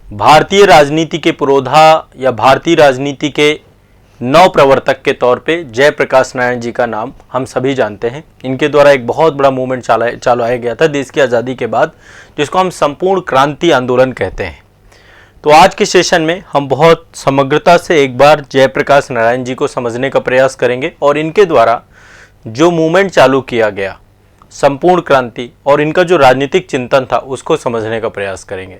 भारतीय राजनीति के पुरोधा या भारतीय राजनीति के नव प्रवर्तक के तौर पे जयप्रकाश नारायण जी का नाम हम सभी जानते हैं। इनके द्वारा एक बहुत बड़ा मूवमेंट चलाया गया था देश की आज़ादी के बाद, जिसको हम संपूर्ण क्रांति आंदोलन कहते हैं। तो आज के सेशन में हम बहुत समग्रता से एक बार जयप्रकाश नारायण जी को समझने का प्रयास करेंगे और इनके द्वारा जो मूवमेंट चालू किया गया संपूर्ण क्रांति और इनका जो राजनीतिक चिंतन था उसको समझने का प्रयास करेंगे।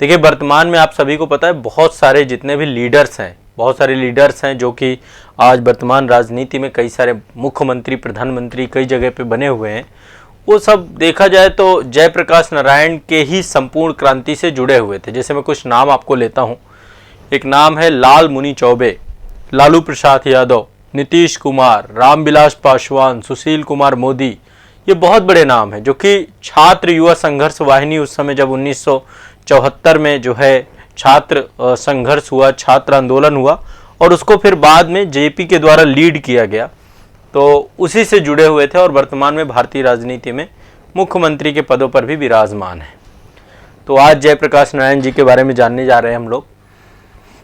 देखिए, वर्तमान में आप सभी को पता है बहुत सारे जितने भी लीडर्स हैं, बहुत सारे लीडर्स हैं जो कि आज वर्तमान राजनीति में कई सारे मुख्यमंत्री, प्रधानमंत्री कई जगह पे बने हुए हैं। वो सब देखा जाए तो जयप्रकाश नारायण के ही संपूर्ण क्रांति से जुड़े हुए थे। जैसे मैं कुछ नाम आपको लेता हूँ। एक नाम है लाल मुनि चौबे, लालू प्रसाद यादव, नीतीश कुमार, रामविलास पासवान, सुशील कुमार मोदी। ये बहुत बड़े नाम हैं जो कि छात्र युवा संघर्ष वाहिनी, उस समय जब 1974 में जो है छात्र संघर्ष हुआ, छात्र आंदोलन हुआ और उसको फिर बाद में जेपी के द्वारा लीड किया गया, तो उसी से जुड़े हुए थे और वर्तमान में भारतीय राजनीति में मुख्यमंत्री के पदों पर भी विराजमान है। तो आज जयप्रकाश नारायण जी के बारे में जानने जा रहे हैं हम लोग।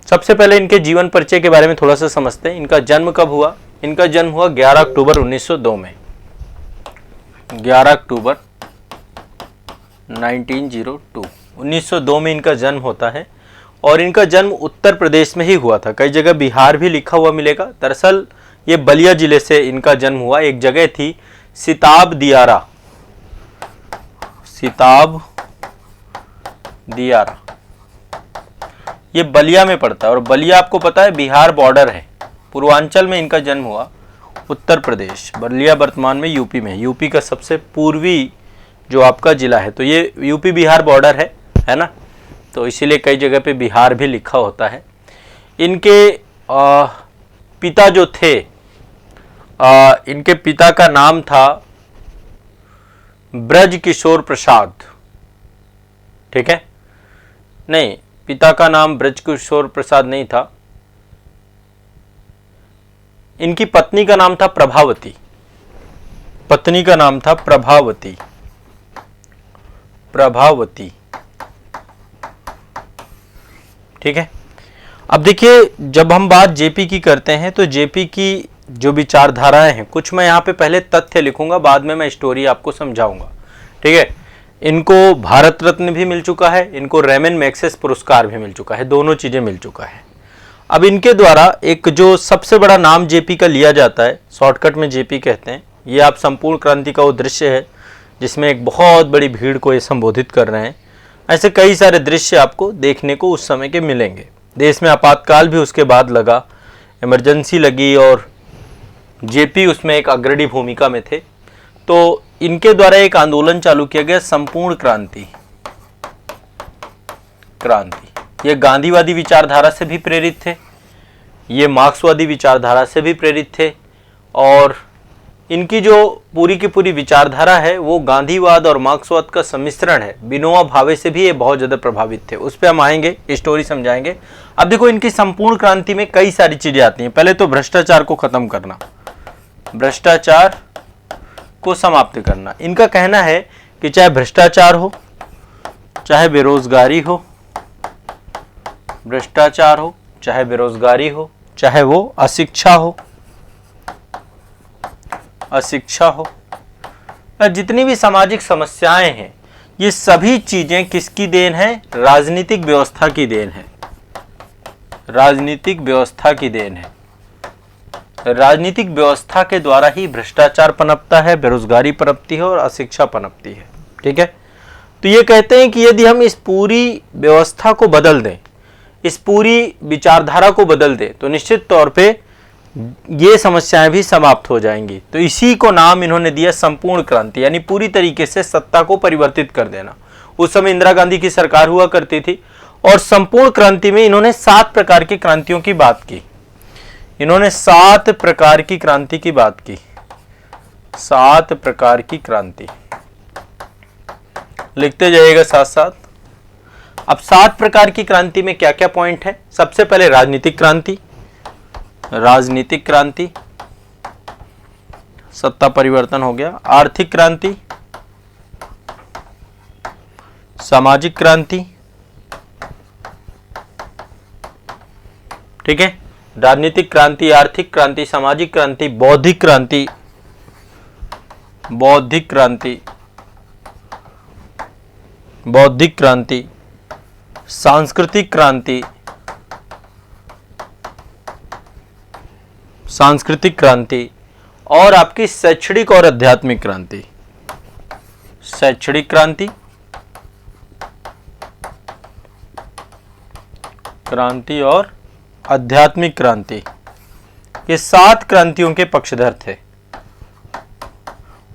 सबसे पहले इनके जीवन परिचय के बारे में थोड़ा सा समझते हैं। इनका जन्म कब हुआ? इनका जन्म हुआ 11 अक्टूबर 1902 में। 11 अक्टूबर 1902 में इनका जन्म होता है और इनका जन्म उत्तर प्रदेश में ही हुआ था। कई जगह बिहार भी लिखा हुआ मिलेगा। दरअसल ये बलिया जिले से इनका जन्म हुआ। एक जगह थी सिताब दियारा, सिताब दियारा, ये बलिया में पड़ता है और बलिया आपको पता है बिहार बॉर्डर है। पूर्वांचल में इनका जन्म हुआ, उत्तर प्रदेश। बलिया वर्तमान में यूपी में, यूपी का सबसे पूर्वी जो आपका जिला है, तो ये यूपी बिहार बॉर्डर है ना, तो इसीलिए कई जगह पे बिहार भी लिखा होता है। इनके पिता जो थे, इनके पिता का नाम था ब्रज किशोर प्रसाद। ठीक है, नहीं, पिता का नाम ब्रज किशोर प्रसाद नहीं था। इनकी पत्नी का नाम था प्रभावती। पत्नी का नाम था प्रभावती। प्रभावती, ठीक है। अब देखिए, जब हम बात जेपी की करते हैं तो जेपी की जो विचारधाराएं हैं, कुछ मैं यहाँ पे पहले तथ्य लिखूंगा, बाद में मैं स्टोरी आपको समझाऊंगा। ठीक है। इनको भारत रत्न भी मिल चुका है, इनको रेमन मैग्सेसे पुरस्कार भी मिल चुका है, दोनों चीजें मिल चुका है। अब इनके द्वारा एक जो सबसे बड़ा नाम जेपी का लिया जाता है, शॉर्टकट में जेपी कहते हैं। ये आप संपूर्ण क्रांति का वो दृश्य है जिसमें एक बहुत बड़ी भीड़ को ये संबोधित कर रहे हैं। ऐसे कई सारे दृश्य आपको देखने को उस समय के मिलेंगे। देश में आपातकाल भी उसके बाद लगा, इमरजेंसी लगी और जेपी उसमें एक अग्रणी भूमिका में थे। तो इनके द्वारा एक आंदोलन चालू किया गया, संपूर्ण क्रांति। ये गांधीवादी विचारधारा से भी प्रेरित थे, ये मार्क्सवादी विचारधारा से भी प्रेरित थे और इनकी जो पूरी की पूरी विचारधारा है वो गांधीवाद और मार्क्सवाद का सम्मिश्रण है। विनोबा भावे से भी ये बहुत ज़्यादा प्रभावित थे। उस पर हम आएंगे, स्टोरी समझाएंगे। अब देखो, इनकी संपूर्ण क्रांति में कई सारी चीज़ें आती हैं। पहले तो भ्रष्टाचार को ख़त्म करना, भ्रष्टाचार को समाप्त करना। इनका कहना है कि चाहे भ्रष्टाचार हो, चाहे बेरोजगारी हो, भ्रष्टाचार हो, चाहे बेरोजगारी हो, चाहे वो अशिक्षा हो, जितनी भी सामाजिक समस्याएं हैं, ये सभी चीजें किसकी देन है? राजनीतिक व्यवस्था की देन है। राजनीतिक व्यवस्था की देन है। राजनीतिक व्यवस्था के द्वारा ही भ्रष्टाचार पनपता है, बेरोजगारी पनपती है और अशिक्षा पनपती है। ठीक है। तो ये कहते हैं कि यदि हम इस पूरी व्यवस्था को बदल दें, इस पूरी विचारधारा को बदल दें, तो निश्चित तौर पे ये समस्याएं भी समाप्त हो जाएंगी। तो इसी को नाम इन्होंने दिया संपूर्ण क्रांति, यानी पूरी तरीके से सत्ता को परिवर्तित कर देना। उस समय इंदिरा गांधी की सरकार हुआ करती थी और संपूर्ण क्रांति में इन्होंने 7 प्रकार की क्रांतियों की बात की। इन्होंने 7 प्रकार की क्रांति की बात की। 7 प्रकार की क्रांति लिखते जाइएगा साथ साथ। अब 7 प्रकार की क्रांति में क्या क्या पॉइंट है? सबसे पहले राजनीतिक क्रांति, राजनीतिक क्रांति, सत्ता परिवर्तन हो गया। आर्थिक क्रांति, सामाजिक क्रांति, ठीक है। राजनीतिक क्रांति, आर्थिक क्रांति, सामाजिक क्रांति, बौद्धिक क्रांति, बौद्धिक क्रांति, बौद्धिक क्रांति, सांस्कृतिक क्रांति, सांस्कृतिक क्रांति, और आपकी शैक्षणिक और आध्यात्मिक क्रांति। शैक्षणिक क्रांति, क्रांति और आध्यात्मिक क्रांति, ये 7 क्रांतियों के पक्षधर थे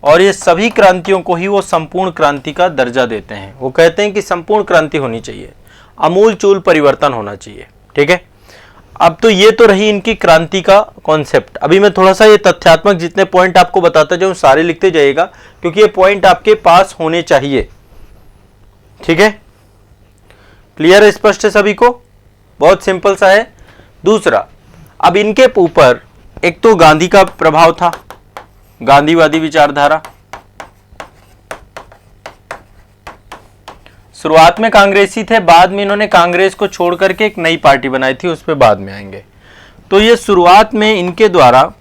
और ये सभी क्रांतियों को ही वो संपूर्ण क्रांति का दर्जा देते हैं। वो कहते हैं कि संपूर्ण क्रांति होनी चाहिए, आमूलचूल परिवर्तन होना चाहिए। ठीक है, अब तो ये तो रही इनकी क्रांति का कॉन्सेप्ट। अभी मैं थोड़ा सा ये तथ्यात्मक जितने पॉइंट आपको बताता जाऊं सारे लिखते जाइएगा, क्योंकि ये पॉइंट आपके पास होने चाहिए। ठीक है, क्लियर है, स्पष्ट है सभी को? बहुत सिंपल सा है। दूसरा, अब इनके ऊपर एक तो गांधी का प्रभाव था, गांधीवादी विचारधारा। शुरुआत में कांग्रेसी थे, बाद में इन्होंने कांग्रेस को छोड़ करके एक नई पार्टी बनाई थी, उस पर बाद में आएंगे। तो ये शुरुआत में इनके द्वारा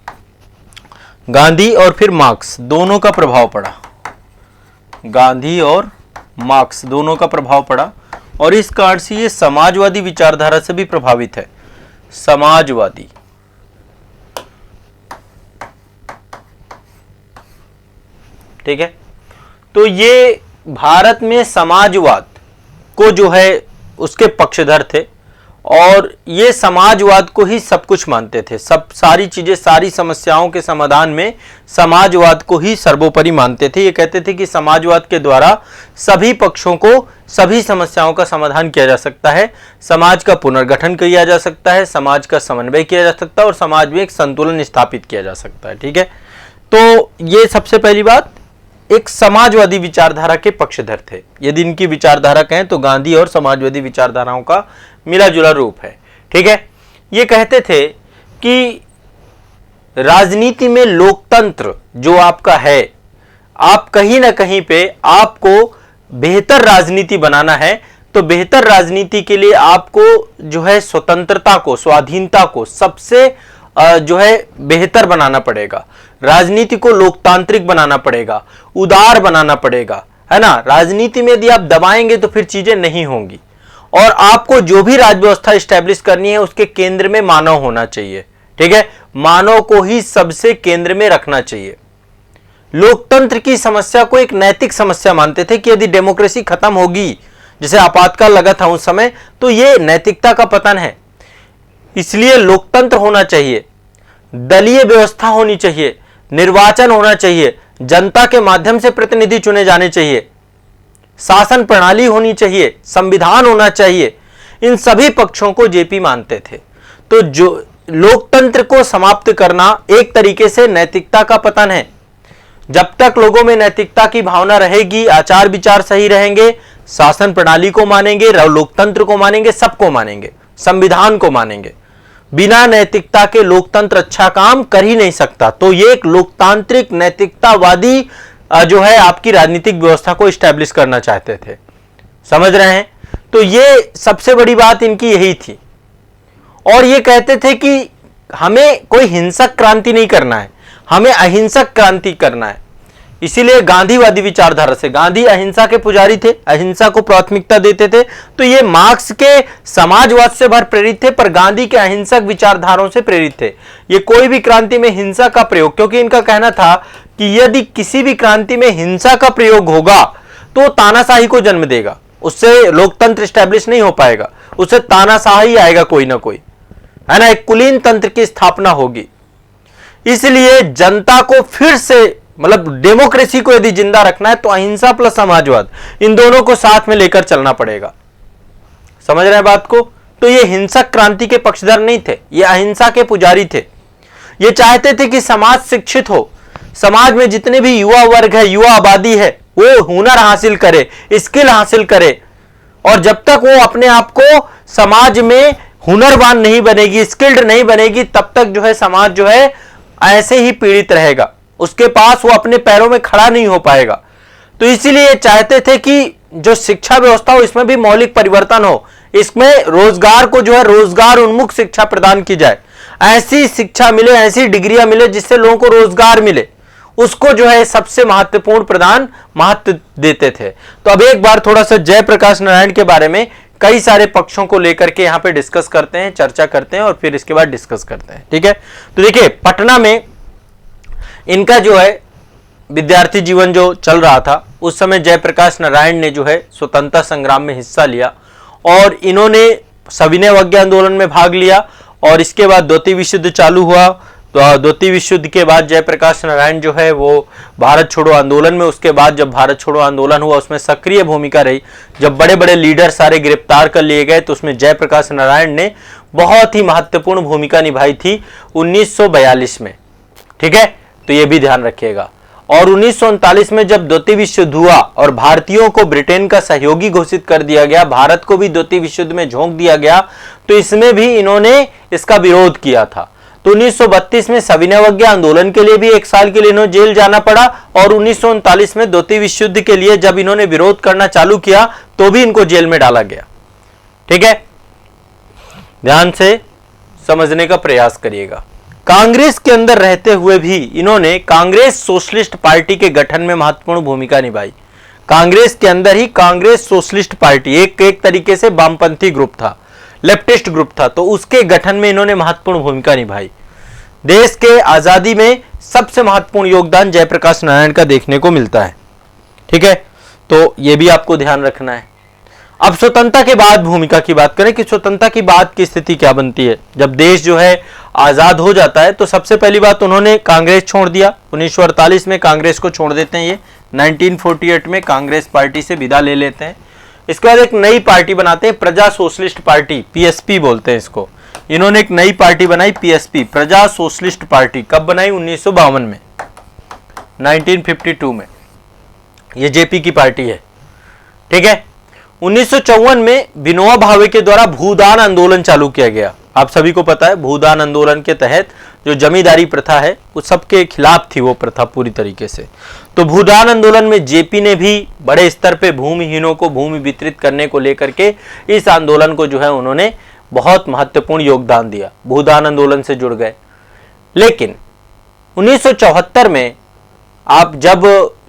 गांधी और फिर मार्क्स दोनों का प्रभाव पड़ा, गांधी और मार्क्स दोनों का प्रभाव पड़ा, और इस कारण से ये समाजवादी विचारधारा से भी प्रभावित है। समाजवादी, ठीक है, तो ये भारत में समाजवाद को जो है उसके पक्षधर थे और ये समाजवाद को ही सब कुछ मानते थे। सब सारी चीजें, सारी समस्याओं के समाधान में समाजवाद को ही सर्वोपरि मानते थे। ये कहते थे कि समाजवाद के द्वारा सभी पक्षों को, सभी समस्याओं का समाधान किया जा सकता है, समाज का पुनर्गठन किया जा सकता है, समाज का समन्वय किया जा सकता है और समाज में एक संतुलन स्थापित किया जा सकता है। ठीक है, तो ये सबसे पहली बात, एक समाजवादी विचारधारा के पक्षधर थे। यदि इनकी विचारधारा कहें तो गांधी और समाजवादी विचारधाराओं का मिला जुला रूप है। ठीक है, ये कहते थे कि राजनीति में लोकतंत्र जो आपका है, आप कहीं ना कहीं पे आपको बेहतर राजनीति बनाना है, तो बेहतर राजनीति के लिए आपको जो है स्वतंत्रता को, स्वाधीनता को सबसे जो है बेहतर बनाना पड़ेगा। राजनीति को लोकतांत्रिक बनाना पड़ेगा, उदार बनाना पड़ेगा, है ना। राजनीति में यदि आप दबाएंगे तो फिर चीजें नहीं होंगी, और आपको जो भी राज्य व्यवस्था स्टैब्लिश करनी है उसके केंद्र में मानव होना चाहिए। ठीक है, मानव को ही सबसे केंद्र में रखना चाहिए। लोकतंत्र की समस्या को एक नैतिक समस्या मानते थे कि यदि डेमोक्रेसी खत्म होगी, जैसे आपातकाल लगा था उस समय, तो यह नैतिकता का पतन है। इसलिए लोकतंत्र होना चाहिए, दलीय व्यवस्था होनी चाहिए, निर्वाचन होना चाहिए, जनता के माध्यम से प्रतिनिधि चुने जाने चाहिए, शासन प्रणाली होनी चाहिए, संविधान होना चाहिए। इन सभी पक्षों को जेपी मानते थे। तो जो लोकतंत्र को समाप्त करना एक तरीके से नैतिकता का पतन है। जब तक लोगों में नैतिकता की भावना रहेगी, आचार विचार सही रहेंगे, शासन प्रणाली को मानेंगे, लोकतंत्र को मानेंगे, सबको मानेंगे, संविधान को मानेंगे। बिना नैतिकता के लोकतंत्र अच्छा काम कर ही नहीं सकता। तो ये एक लोकतांत्रिक नैतिकतावादी जो है आपकी राजनीतिक व्यवस्था को स्टैब्लिश करना चाहते थे। समझ रहे हैं? तो ये सबसे बड़ी बात इनकी यही थी। और ये कहते थे कि हमें कोई हिंसक क्रांति नहीं करना है, हमें अहिंसक क्रांति करना है। इसीलिए गांधीवादी विचारधारा से, गांधी अहिंसा के पुजारी थे, अहिंसा को प्राथमिकता देते थे। तो ये मार्क्स के समाजवाद से भर प्रेरित थे, पर गांधी के अहिंसक विचारधाराओं से प्रेरित थे। ये कोई भी क्रांति में हिंसा का प्रयोग, क्योंकि इनका कहना था कि यदि किसी भी क्रांति में हिंसा का प्रयोग होगा तो तानाशाही को जन्म देगा, उससे लोकतंत्र स्टैब्लिश नहीं हो पाएगा, उससे तानाशाही आएगा कोई ना कोई, है ना, एक कुलीन तंत्र की स्थापना होगी। इसलिए जनता को फिर से, मतलब डेमोक्रेसी को यदि जिंदा रखना है तो अहिंसा प्लस समाजवाद, इन दोनों को साथ में लेकर चलना पड़ेगा। समझ रहे हैं बात को? तो ये हिंसक क्रांति के पक्षधर नहीं थे, ये अहिंसा के पुजारी थे। ये चाहते थे कि समाज शिक्षित हो, समाज में जितने भी युवा वर्ग है, युवा आबादी है, वो हुनर हासिल करे, स्किल हासिल करे। और जब तक वो अपने आप को समाज में हुनरवान नहीं बनेगी, स्किल्ड नहीं बनेगी, तब तक जो है समाज जो है ऐसे ही पीड़ित रहेगा, उसके पास वो अपने पैरों में खड़ा नहीं हो पाएगा। तो इसीलिए चाहते थे कि जो शिक्षा व्यवस्था हो इसमें भी मौलिक परिवर्तन हो, इसमें रोजगार को जो है रोजगार उन्मुख शिक्षा प्रदान की जाए, ऐसी शिक्षा मिले, ऐसी डिग्रियां मिले जिससे लोगों को रोजगार मिले, उसको जो है सबसे महत्वपूर्ण महत्व देते थे। तो अब एक बार थोड़ा सा जयप्रकाश नारायण के बारे में कई सारे पक्षों को लेकर के यहां पे डिस्कस करते हैं, चर्चा करते हैं और फिर इसके बाद डिस्कस करते हैं। ठीक है, तो देखिए पटना में इनका जो है विद्यार्थी जीवन जो चल रहा था, उस समय जयप्रकाश नारायण ने जो है स्वतंत्रता संग्राम में हिस्सा लिया और इन्होंने सविनय अवज्ञा आंदोलन में भाग लिया और इसके बाद द्वितीय विश्व युद्ध चालू हुआ। तो द्वितीय विश्व युद्ध के बाद जयप्रकाश नारायण जो है वो भारत छोड़ो आंदोलन में, उसके बाद जब भारत छोड़ो आंदोलन हुआ उसमें सक्रिय भूमिका रही। जब बड़े बड़े लीडर सारे गिरफ्तार कर लिए गए तो उसमें जयप्रकाश नारायण ने बहुत ही महत्वपूर्ण भूमिका निभाई थी 1942 में। ठीक है, तो ये भी ध्यान रखिएगा। और 1939 में जब द्वितीय विश्व युद्ध हुआ और भारतीयों को ब्रिटेन का सहयोगी घोषित कर दिया गया, भारत को भी द्वितीय विश्व युद्ध में झोंक दिया गया, तो इसमें भी इन्होंने इसका विरोध किया था। तो 1932 में सविनय अवज्ञा आंदोलन के लिए भी 1 साल के लिए इन्हें जेल जाना पड़ा और 1939 में द्वितीय विश्व युद्ध के लिए जब इन्होंने विरोध करना चालू किया तो भी इनको जेल में डाला गया। ठीक है, ध्यान से समझने का प्रयास करिएगा। कांग्रेस के अंदर रहते हुए भी इन्होंने कांग्रेस सोशलिस्ट पार्टी के गठन में महत्वपूर्ण भूमिका निभाई। कांग्रेस के अंदर ही कांग्रेस सोशलिस्ट पार्टी एक तरीके से वामपंथी ग्रुप था, लेफ्टिस्ट ग्रुप था, तो उसके गठन में इन्होंने महत्वपूर्ण भूमिका निभाई। देश के आजादी में सबसे महत्वपूर्ण योगदान जयप्रकाश नारायण का देखने को मिलता है। ठीक है, तो यह भी आपको ध्यान रखना है। अब स्वतंत्रता के बाद भूमिका की बात करें कि स्वतंत्रता की बाद की स्थिति क्या बनती है। जब देश जो है आजाद हो जाता है तो सबसे पहली बात उन्होंने कांग्रेस छोड़ दिया। 1948 में कांग्रेस को छोड़ देते हैं, ये 1948 में कांग्रेस पार्टी से विदा ले लेते हैं। इसके बाद एक नई पार्टी बनाते हैं, प्रजा सोशलिस्ट पार्टी, पीएसपी बोलते हैं इसको। इन्होंने एक नई पार्टी बनाई, पीएसपी, प्रजा सोशलिस्ट पार्टी। कब बनाई? 1952 में, 1952 में। ये जेपी की पार्टी है। ठीक है, 1954 में विनोबा भावे के द्वारा भूदान आंदोलन चालू किया गया। आप सभी को पता है भूदान आंदोलन के तहत जो जमींदारी प्रथा है वो सबके खिलाफ थी वो प्रथा पूरी तरीके से। तो भूदान आंदोलन में जेपी ने भी बड़े स्तर पे भूमिहीनों को भूमि वितरित करने को लेकर के इस आंदोलन को जो है उन्होंने बहुत महत्वपूर्ण योगदान दिया, भूदान आंदोलन से जुड़ गए। लेकिन 1974 में आप जब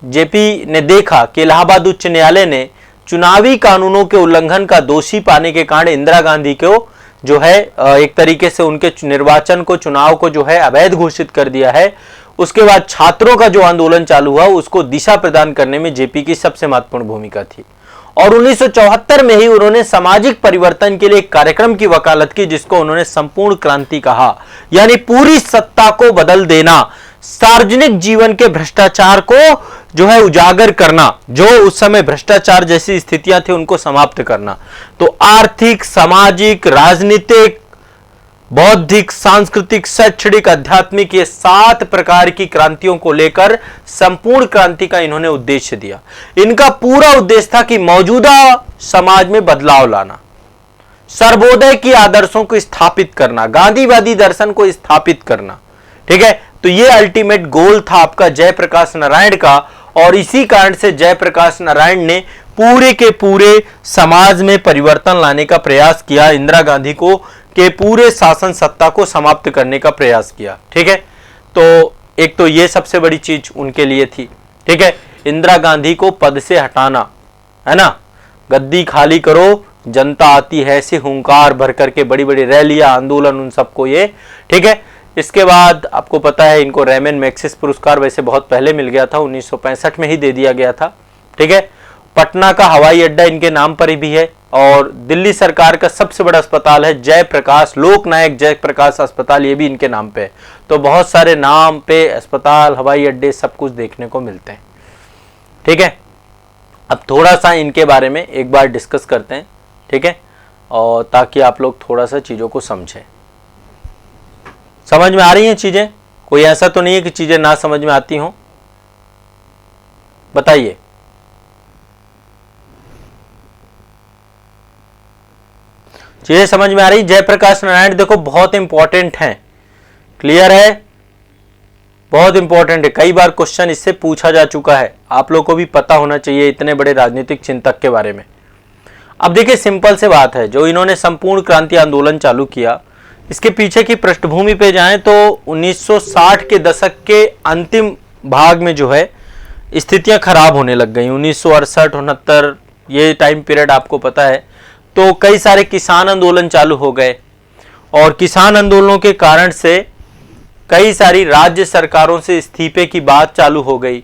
जेपी ने देखा कि इलाहाबाद उच्च न्यायालय ने चुनावी कानूनों के उल्लंघन का दोषी पाने के कारण इंदिरा गांधी को जो है एक तरीके से उनके निर्वाचन को, चुनाव को जो है अवैध घोषित कर दिया है, उसके बाद छात्रों का जो आंदोलन चालू हुआ उसको दिशा प्रदान करने में जेपी की सबसे महत्वपूर्ण भूमिका थी। और 1974 में ही उन्होंने सामाजिक परिवर्तन के लिए एक कार्यक्रम की वकालत की जिसको उन्होंने संपूर्ण क्रांति कहा, यानी पूरी सत्ता को बदल देना, सार्वजनिक जीवन के भ्रष्टाचार को जो है उजागर करना, जो उस समय भ्रष्टाचार जैसी स्थितियां थी उनको समाप्त करना। तो आर्थिक, सामाजिक, राजनीतिक, बौद्धिक, सांस्कृतिक, शैक्षणिक, आध्यात्मिक, ये 7 प्रकार की क्रांतियों को लेकर संपूर्ण क्रांति का इन्होंने उद्देश्य दिया। इनका पूरा उद्देश्य था कि मौजूदा समाज में बदलाव लाना, सर्वोदय की आदर्शों को स्थापित करना, गांधीवादी दर्शन को स्थापित करना। ठीक है, तो ये अल्टीमेट गोल था आपका जयप्रकाश नारायण का। और इसी कारण से जयप्रकाश नारायण ने पूरे के पूरे समाज में परिवर्तन लाने का प्रयास किया, इंदिरा गांधी को के पूरे शासन सत्ता को समाप्त करने का प्रयास किया। ठीक है, तो एक तो ये सबसे बड़ी चीज उनके लिए थी। ठीक है, इंदिरा गांधी को पद से हटाना, है ना, गद्दी खाली करो, जनता आती है ऐसे हुंकार भर करके बड़ी बड़ी रैलियां, आंदोलन, उन सबको ये। ठीक है, इसके बाद आपको पता है इनको रेमन मैग्सेसे पुरस्कार वैसे बहुत पहले मिल गया था, 1965 में ही दे दिया गया था। ठीक है, पटना का हवाई अड्डा इनके नाम पर ही भी है और दिल्ली सरकार का सबसे बड़ा अस्पताल है जयप्रकाश, लोकनायक जयप्रकाश अस्पताल, ये भी इनके नाम पे है। तो बहुत सारे नाम पे अस्पताल, हवाई अड्डे सब कुछ देखने को मिलते हैं। ठीक है, अब थोड़ा सा इनके बारे में एक बार डिस्कस करते हैं। ठीक है, और ताकि आप लोग थोड़ा सा चीज़ों को समझें। समझ में आ रही हैं चीज़ें? कोई ऐसा तो नहीं है कि चीज़ें ना समझ में आती हों? बताइए। चीजें समझ में आ रही? जयप्रकाश नारायण देखो बहुत इंपॉर्टेंट हैं, क्लियर है, बहुत इंपॉर्टेंट है। कई बार क्वेश्चन इससे पूछा जा चुका है, आप लोगों को भी पता होना चाहिए इतने बड़े राजनीतिक चिंतक के बारे में। अब देखिए सिंपल से बात है, जो इन्होंने संपूर्ण क्रांति आंदोलन चालू किया, इसके पीछे की पृष्ठभूमि पे जाएं तो 1960 के दशक के अंतिम भाग में जो है स्थितियां खराब होने लग गई। 1968-69 ये टाइम पीरियड आपको पता है। तो कई सारे किसान आंदोलन चालू हो गए और किसान आंदोलनों के कारण से कई सारी राज्य सरकारों से इस्तीफे की बात चालू हो गई।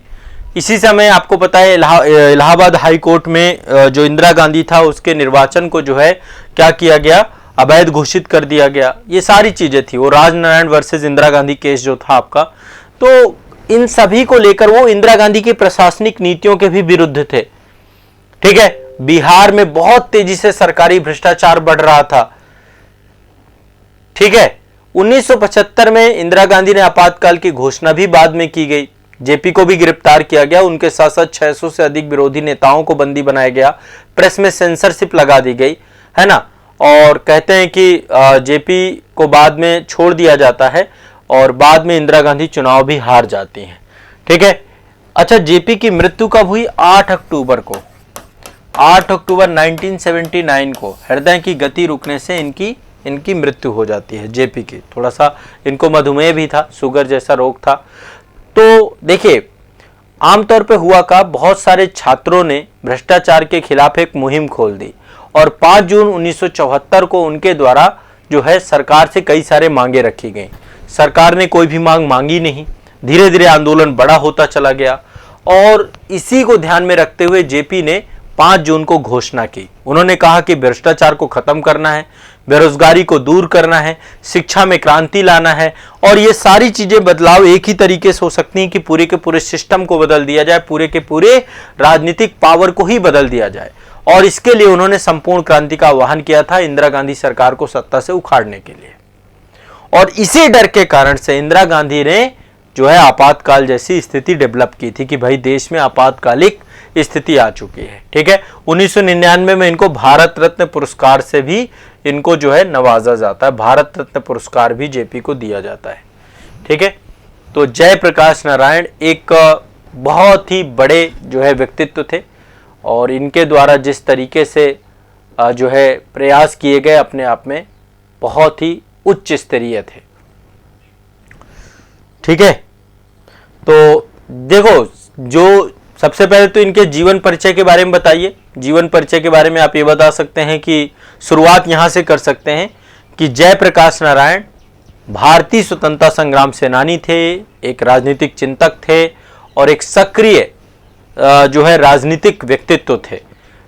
इसी समय आपको पता है इलाहाबाद हाई कोर्ट में जो इंदिरा गांधी था उसके निर्वाचन को जो है क्या किया गया, अवैध घोषित कर दिया गया। ये सारी चीजें थी, वो राजनारायण वर्सेस इंदिरा गांधी केस जो था आपका। तो इन सभी को लेकर वो इंदिरा गांधी की प्रशासनिक नीतियों के भी विरुद्ध थे। ठीक है, बिहार में बहुत तेजी से सरकारी भ्रष्टाचार बढ़ रहा था। ठीक है, 1975 में इंदिरा गांधी ने आपातकाल की घोषणा भी बाद में की गई। जेपी को भी गिरफ्तार किया गया, उनके साथ साथ 600 से अधिक विरोधी नेताओं को बंदी बनाया गया, प्रेस में सेंसरशिप लगा दी गई, है ना। और कहते हैं कि जेपी को बाद में छोड़ दिया जाता है और बाद में इंदिरा गांधी चुनाव भी हार जाती हैं। ठीक है, अच्छा जेपी की मृत्यु कब हुई? 8 अक्टूबर को। 8 अक्टूबर 1979 को हृदय की गति रुकने से इनकी मृत्यु हो जाती है। जेपी की थोड़ा सा इनको मधुमेह भी था, शुगर जैसा रोग था। तो देखिए आमतौर पे हुआ का, बहुत सारे छात्रों ने भ्रष्टाचार के खिलाफ एक मुहिम खोल दी और 5 जून 1974 को उनके द्वारा जो है सरकार से कई सारे मांगे रखी गई। सरकार ने कोई भी मांग मांगी नहीं। धीरे धीरे आंदोलन बड़ा होता चला गया और इसी को ध्यान में रखते हुए जेपी ने 5 जून को घोषणा की। उन्होंने कहा कि भ्रष्टाचार को खत्म करना है, बेरोजगारी को दूर करना है, शिक्षा में क्रांति लाना है और ये सारी चीजें बदलाव एक ही तरीके से हो सकती हैं कि पूरे के पूरे सिस्टम को बदल दिया जाए, पूरे के पूरे राजनीतिक पावर को ही बदल दिया जाए। और इसके लिए उन्होंने संपूर्ण क्रांति का आह्वान किया था इंदिरा गांधी सरकार को सत्ता से उखाड़ने के लिए। और इसी डर के कारण से इंदिरा गांधी ने जो है आपातकाल जैसी स्थिति डेवलप की थी कि भाई देश में आपातकालिक स्थिति आ चुकी है। ठीक है, 1999 में इनको भारत रत्न पुरस्कार से भी इनको जो है नवाजा जाता है। भारत रत्न पुरस्कार भी जेपी को दिया जाता है। ठीक है, तो जयप्रकाश नारायण एक बहुत ही बड़े जो है व्यक्तित्व थे और इनके द्वारा जिस तरीके से जो है प्रयास किए गए अपने आप में बहुत ही उच्च स्तरीय थे। ठीक है, तो देखो जो सबसे पहले तो इनके जीवन परिचय के बारे में बताइए। जीवन परिचय के बारे में आप ये बता सकते हैं कि शुरुआत यहां से कर सकते हैं कि जयप्रकाश नारायण भारतीय स्वतंत्रता संग्राम सेनानी थे, एक राजनीतिक चिंतक थे और एक सक्रिय जो है राजनीतिक व्यक्तित्व थे।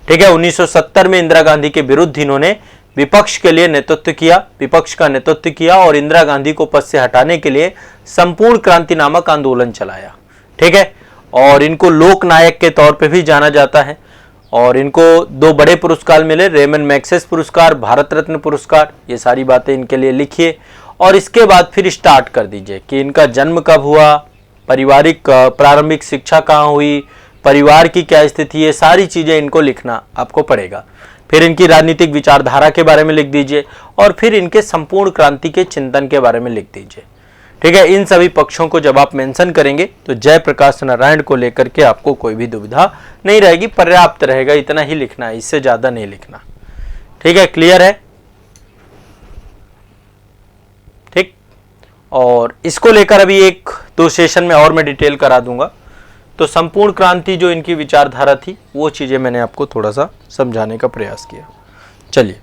ठीक है, 1970 में इंदिरा गांधी के विरुद्ध इन्होंने विपक्ष के लिए नेतृत्व किया, विपक्ष का नेतृत्व किया और इंदिरा गांधी को पद से हटाने के लिए संपूर्ण क्रांति नामक आंदोलन चलाया। ठीक है, और इनको लोक नायक के तौर पे भी जाना जाता है और इनको 2 बड़े पुरस्कार मिले, रेमन मैग्सेसे पुरस्कार, भारत रत्न पुरस्कार। ये सारी बातें इनके लिए लिखिए और इसके बाद फिर स्टार्ट कर दीजिए कि इनका जन्म कब हुआ, पारिवारिक प्रारंभिक शिक्षा कहाँ हुई, परिवार की क्या स्थिति है, सारी चीजें इनको लिखना आपको पड़ेगा। फिर इनकी राजनीतिक विचारधारा के बारे में लिख दीजिए और फिर इनके संपूर्ण क्रांति के चिंतन के बारे में लिख दीजिए। ठीक है, इन सभी पक्षों को जब आप मेंशन करेंगे तो जयप्रकाश नारायण को लेकर के आपको कोई भी दुविधा नहीं रहेगी, पर्याप्त रहेगा। इतना ही लिखना है, इससे ज्यादा नहीं लिखना। ठीक है, क्लियर है? ठीक, और इसको लेकर अभी 1-2 सेशन में और मैं डिटेल करा दूंगा। तो संपूर्ण क्रांति जो इनकी विचारधारा थी वो चीजें मैंने आपको थोड़ा सा समझाने का प्रयास किया। चलिए